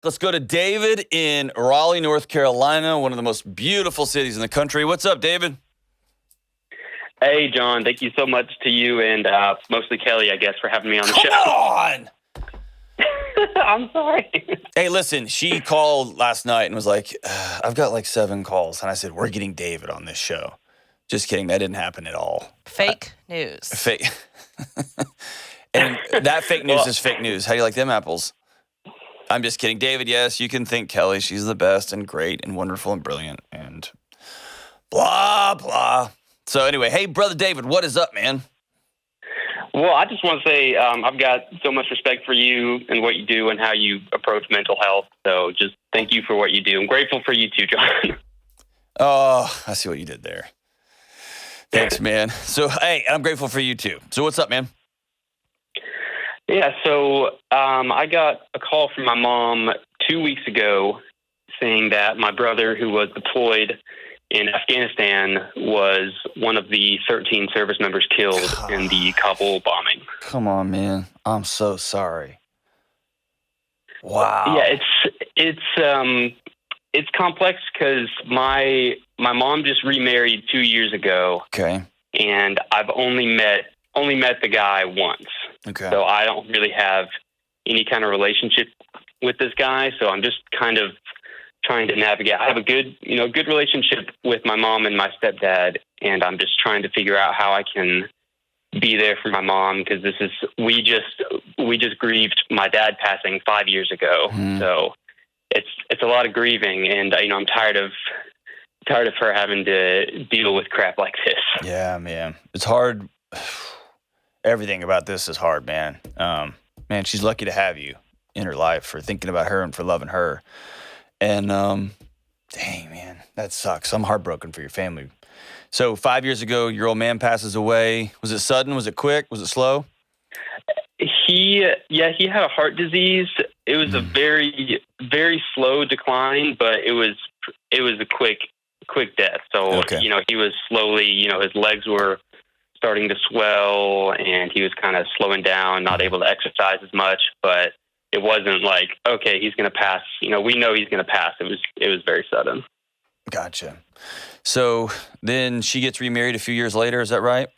Let's go to David in Raleigh, North Carolina, one of the most beautiful cities in the country. What's up, David? Hey, John. Thank you so much to you and mostly Kelly, I guess, for having me on the show. Come on! I'm sorry. Hey, listen, she called last night and was like, I've got like 7 calls. And I said, we're getting David on this show. Just kidding. That didn't happen at all. Fake news. Fake. And that fake news is fake news. How do you like them apples? I'm just kidding. David, yes, you can thank Kelly. She's the best and great and wonderful and brilliant and blah, blah. So anyway, hey, Brother David, what is up, man? Well, I just want to say I've got so much respect for you and what you do and how you approach mental health. So just thank you for what you do. I'm grateful for you too, John. Oh, I see what you did there. Thanks, man. So, hey, I'm grateful for you too. So what's up, man? Yeah, so I got a call from my mom 2 weeks ago saying that my brother, who was deployed in Afghanistan, was one of the 13 service members killed in the Kabul bombing. Come on, man. I'm so sorry. Wow. Yeah, it's complex because my mom just remarried 2 years ago. Okay. And I've only met the guy once. Okay. So I don't really have any kind of relationship with this guy. So I'm just kind of trying to navigate. I have a good relationship with my mom and my stepdad, and I'm just trying to figure out how I can be there for my mom because we just grieved my dad passing 5 years ago. So it's a lot of grieving, and I'm tired of her having to deal with crap like this. Yeah, man. It's hard. Everything about this is hard, man. Man, she's lucky to have you in her life for thinking about her and for loving her. And dang, man, that sucks. I'm heartbroken for your family. So 5 years ago, your old man passes away. Was it sudden? Was it quick? Was it slow? He had a heart disease. It was a very, very slow decline, but it was a quick death. So, okay. He was slowly, his legs were starting to swell and he was kind of slowing down, not able to exercise as much, but it wasn't like, okay, he's going to pass. We know he's going to pass. It was very sudden. Gotcha. So then she gets remarried a few years later. Is that right?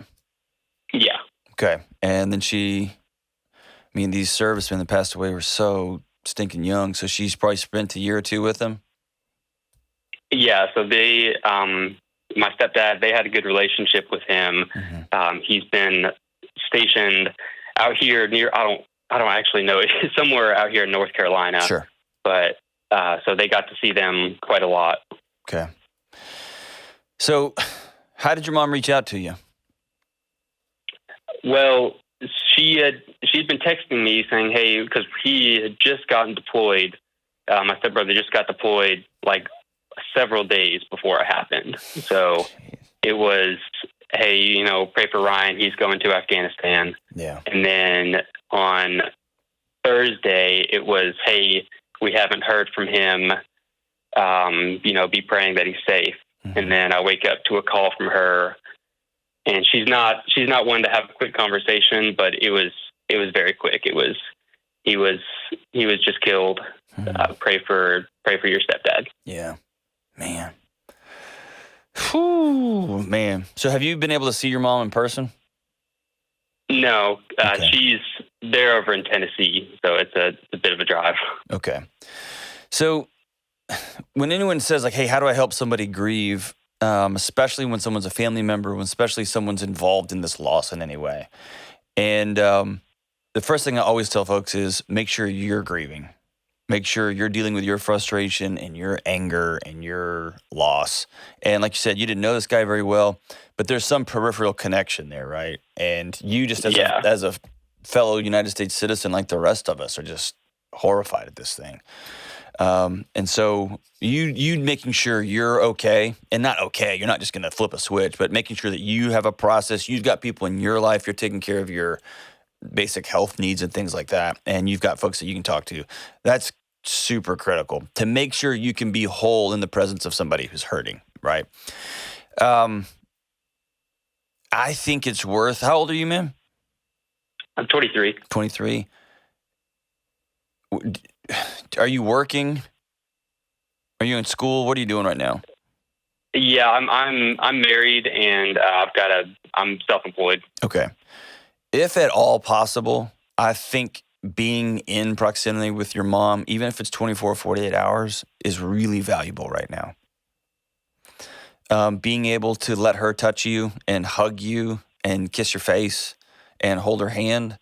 Yeah. Okay. And then these servicemen that passed away were so stinking young. So she's probably spent a year or two with them. Yeah. So my stepdad, they had a good relationship with him. Mm-hmm. He's been stationed out here near, I don't actually know, it's somewhere out here in North Carolina. Sure. But so they got to see them quite a lot. Okay. So how did your mom reach out to you? Well, she'd been texting me saying, hey, because he had just gotten deployed. My stepbrother just got deployed like several days before it happened. So it was, hey, pray for Ryan. He's going to Afghanistan. Yeah. And then on Thursday, it was, hey, we haven't heard from him. Be praying that he's safe. Mm-hmm. And then I wake up to a call from her, and she's not one to have a quick conversation, but it was very quick. He was just killed. Mm-hmm. Pray for your stepdad. Yeah. Man. Whew, man. So have you been able to see your mom in person? No. Okay. She's there over in Tennessee, so it's a bit of a drive. Okay. So when anyone says, like, hey, how do I help somebody grieve, especially when someone's a family member, especially someone's involved in this loss in any way, and the first thing I always tell folks is make sure you're grieving. Make sure you're dealing with your frustration and your anger and your loss. And like you said, you didn't know this guy very well, but there's some peripheral connection there, right? And you just as a fellow United States citizen like the rest of us are just horrified at this thing. And so you making sure you're okay, and not okay, you're not just going to flip a switch, but making sure that you have a process. You've got people in your life, you're taking care of your basic health needs and things like that, and you've got folks that you can talk to. That's super critical to make sure you can be whole in the presence of somebody who's hurting, right? I think it's worth, how old are you, man? I'm 23. 23. are you working? Are you in school? What are you doing right now? Yeah, I'm married and I'm self-employed. Okay. If at all possible, I think being in proximity with your mom, even if it's 24 or 48 hours, is really valuable right now. Being able to let her touch you and hug you and kiss your face and hold her hand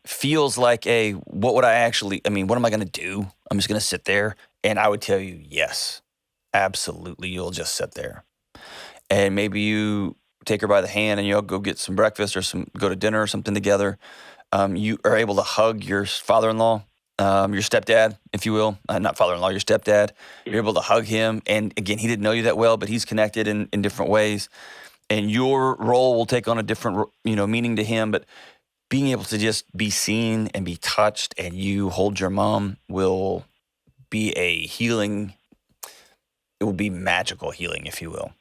feels like what would what am I going to do? I'm just going to sit there. And I would tell you, yes, absolutely. You'll just sit there. And maybe you take her by the hand and you'll go get some breakfast or go to dinner or something together. You are able to hug your father-in-law, your stepdad, if you will, not father-in-law, your stepdad. You're able to hug him. And again, he didn't know you that well, but he's connected in different ways. And your role will take on a different, meaning to him. But being able to just be seen and be touched and you hold your mom will be a healing. It will be magical healing, if you will.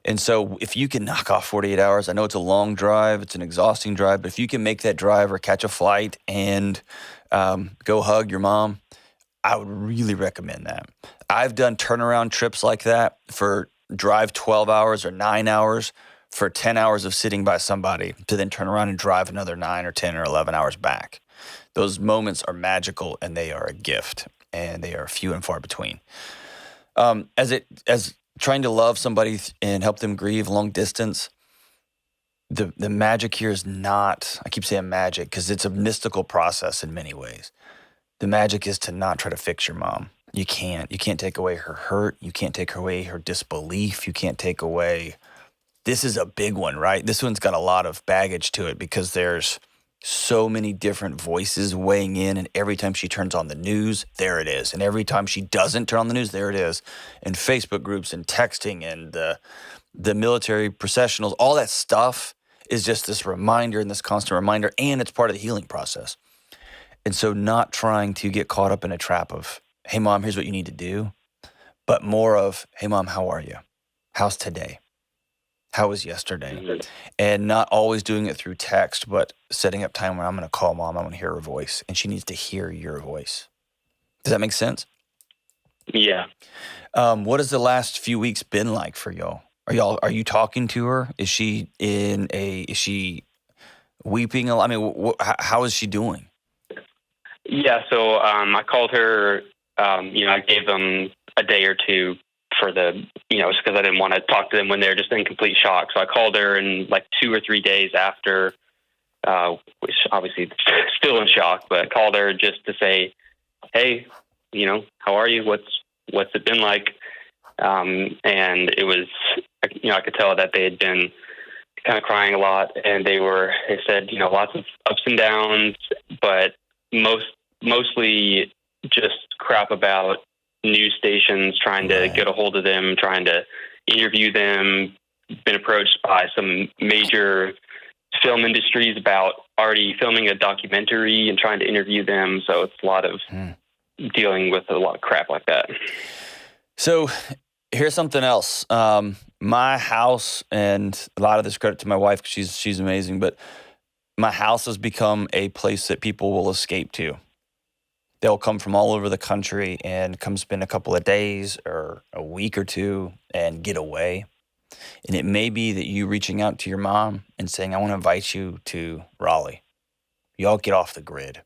And so if you can knock off 48 hours, I know it's a long drive, it's an exhausting drive, but if you can make that drive or catch a flight and go hug your mom, I would really recommend that. I've done turnaround trips like that for drive 12 hours or 9 hours for 10 hours of sitting by somebody to then turn around and drive another 9 or 10 or 11 hours back. Those moments are magical and they are a gift and they are few and far between. As trying to love somebody and help them grieve long distance, the magic here is not, I keep saying magic because it's a mystical process in many ways. The magic is to not try to fix your mom. You can't take away her hurt. You can't take away her disbelief. You can't take away, this is a big one, right? This one's got a lot of baggage to it because there's so many different voices weighing in, and every time she turns on the news, there it is. And every time she doesn't turn on the news, there it is. And Facebook groups and texting and the military processionals, all that stuff is just this reminder and this constant reminder, and it's part of the healing process. And so not trying to get caught up in a trap of, hey, Mom, here's what you need to do, but more of, hey, Mom, how are you? How's today? How was yesterday? Mm-hmm. And not always doing it through text, but setting up time when I'm going to call Mom, I'm going to hear her voice, and she needs to hear your voice. Does that make sense? Yeah. What has the last few weeks been like for y'all? Are you talking to her? Is she weeping? I mean, how is she doing? Yeah. So I called her. I gave them a day or two for the, just because I didn't want to talk to them when they're just in complete shock. So I called her in like 2 or 3 days after, which obviously still in shock, but I called her just to say, hey, how are you? What's it been like? And it was, I could tell that they had been kind of crying a lot, and they said, lots of ups and downs, but mostly just crap about news stations trying to get a hold of them, trying to interview them, been approached by some major film industries about already filming a documentary and trying to interview them. So it's a lot of dealing with a lot of crap like that. So here's something else. My house, and a lot of this credit to my wife, 'cause she's amazing, but my house has become a place that people will escape to. They'll come from all over the country and come spend a couple of days or a week or two and get away. And it may be that you reaching out to your mom and saying, I want to invite you to Raleigh. Y'all get off the grid.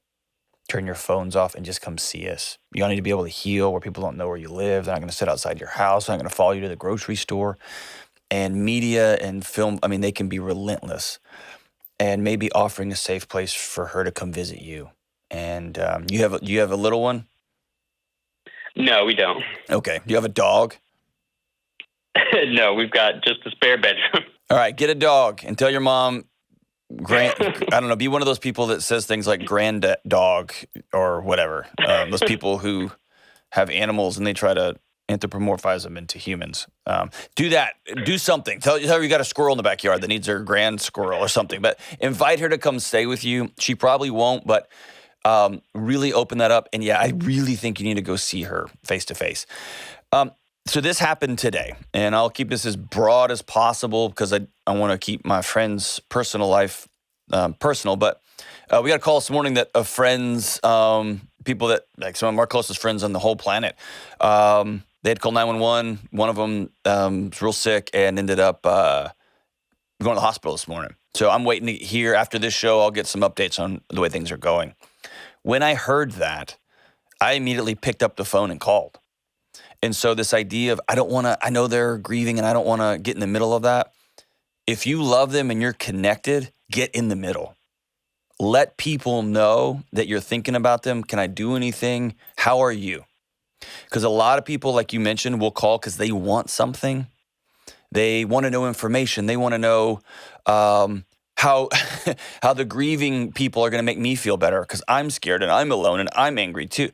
Turn your phones off and just come see us. Y'all need to be able to heal where people don't know where you live. They're not going to sit outside your house. They're not going to follow you to the grocery store. And media and film, they can be relentless. And maybe offering a safe place for her to come visit you. And you have a little one? No, we don't. Okay. Do you have a dog? No, we've got just a spare bedroom. All right, get a dog and tell your mom, I don't know, be one of those people that says things like grand dog or whatever. Those people who have animals and they try to anthropomorphize them into humans. Do that. Do something. Tell her you got a squirrel in the backyard that needs her grand squirrel or something. But invite her to come stay with you. She probably won't, but really open that up. And yeah, I really think you need to go see her face to face. So this happened today, and I'll keep this as broad as possible because I want to keep my friend's personal life personal. But we got a call this morning that a friend's people that, like some of our closest friends on the whole planet, they had called 911. One of them was real sick and ended up going to the hospital this morning. So I'm waiting to hear after this show. I'll get some updates on the way things are going. When I heard that, I immediately picked up the phone and called. And so this idea of I know they're grieving and I don't want to get in the middle of that. If you love them and you're connected, get in the middle. Let people know that you're thinking about them. Can I do anything? How are you? Because a lot of people, like you mentioned, will call because they want something. They want to know information. They want to know how the grieving people are going to make me feel better because I'm scared and I'm alone and I'm angry too.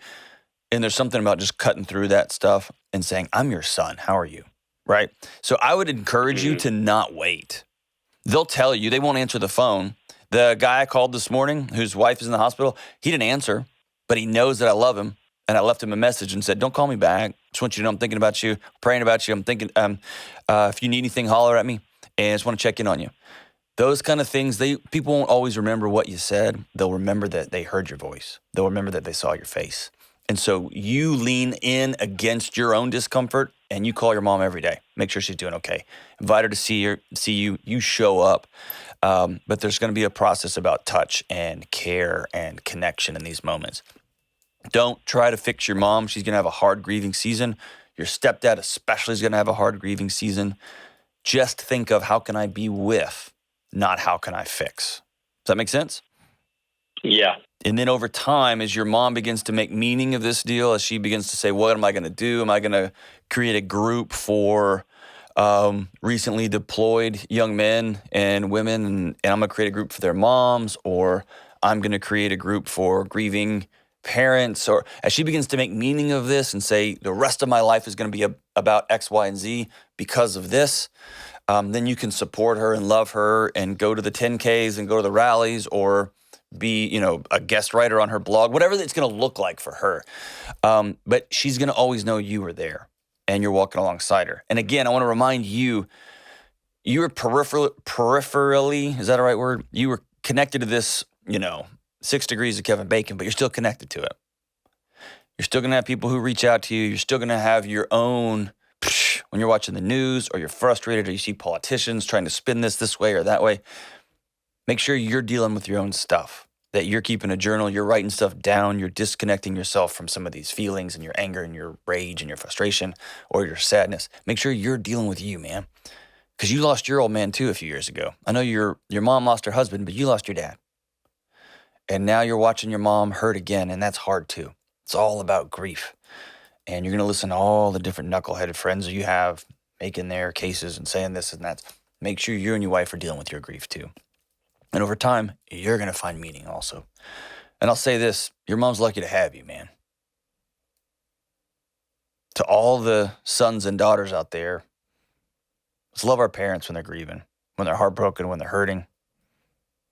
And there's something about just cutting through that stuff and saying, I'm your son. How are you? Right? So I would encourage you to not wait. They'll tell you. They won't answer the phone. The guy I called this morning, whose wife is in the hospital, he didn't answer, but he knows that I love him. And I left him a message and said, don't call me back. Just want you to know I'm thinking about you, praying about you. I'm thinking, if you need anything, holler at me. And I just want to check in on you. Those kind of things, people won't always remember what you said. They'll remember that they heard your voice. They'll remember that they saw your face. And so you lean in against your own discomfort and you call your mom every day. Make sure she's doing okay. Invite her to see you. You show up. But there's going to be a process about touch and care and connection in these moments. Don't try to fix your mom. She's going to have a hard grieving season. Your stepdad especially is going to have a hard grieving season. Just think of how can I be with, not how can I fix. Does that make sense? Yeah. And then over time, as your mom begins to make meaning of this deal, as she begins to say, what am I going to do? Am I going to create a group for recently deployed young men and women, and I'm going to create a group for their moms, or I'm going to create a group for grieving parents, or as she begins to make meaning of this and say, the rest of my life is going to be about X, Y, and Z because of this, then you can support her and love her and go to the 10Ks and go to the rallies or be, a guest writer on her blog, whatever it's going to look like for her. But she's going to always know you were there and you're walking alongside her. And again, I want to remind you, you were peripherally, is that a right word? You were connected to this, 6 degrees of Kevin Bacon, but you're still connected to it. You're still going to have people who reach out to you. You're still going to have your own, when you're watching the news or you're frustrated or you see politicians trying to spin this way or that way. Make sure you're dealing with your own stuff, that you're keeping a journal, you're writing stuff down, you're disconnecting yourself from some of these feelings and your anger and your rage and your frustration or your sadness. Make sure you're dealing with you, man, because you lost your old man too a few years ago. I know your mom lost her husband, but you lost your dad. And now you're watching your mom hurt again, and that's hard too. It's all about grief. And you're going to listen to all the different knuckleheaded friends you have making their cases and saying this and that. Make sure you and your wife are dealing with your grief too. And over time, you're going to find meaning also. And I'll say this, your mom's lucky to have you, man. To all the sons and daughters out there, let's love our parents when they're grieving, when they're heartbroken, when they're hurting.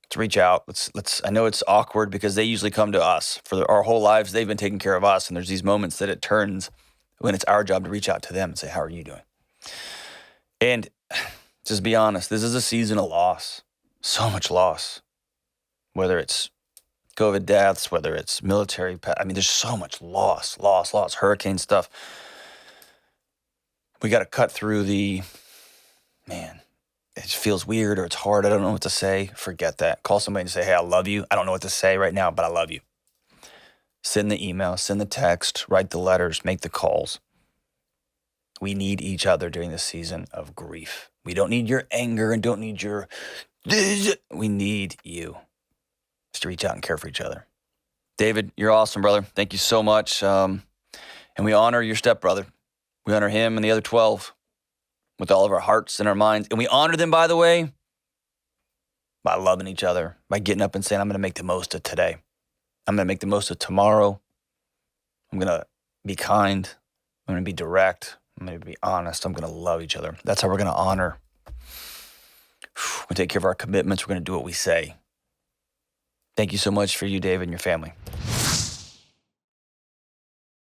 Let's reach out. Let's. I know it's awkward because they usually come to us. For our whole lives, they've been taking care of us. And there's these moments that it turns when it's our job to reach out to them and say, how are you doing? And just be honest, this is a season of loss. So much loss, whether it's COVID deaths, whether it's military. There's so much loss, hurricane stuff. We got to cut through it feels weird or it's hard. I don't know what to say. Forget that. Call somebody and say, hey, I love you. I don't know what to say right now, but I love you. Send the email, send the text, write the letters, make the calls. We need each other during this season of grief. We don't need your anger and don't need your... We need you just to reach out and care for each other. David, you're awesome, brother. Thank you so much. And we honor your stepbrother. We honor him and the other 12 with all of our hearts and our minds. And we honor them, by the way, by loving each other, by getting up and saying, I'm going to make the most of today. I'm going to make the most of tomorrow. I'm going to be kind. I'm going to be direct. I'm going to be honest. I'm going to love each other. That's how we're going to honor. We're going to take care of our commitments. We're going to do what we say. Thank you so much for you, David, and your family.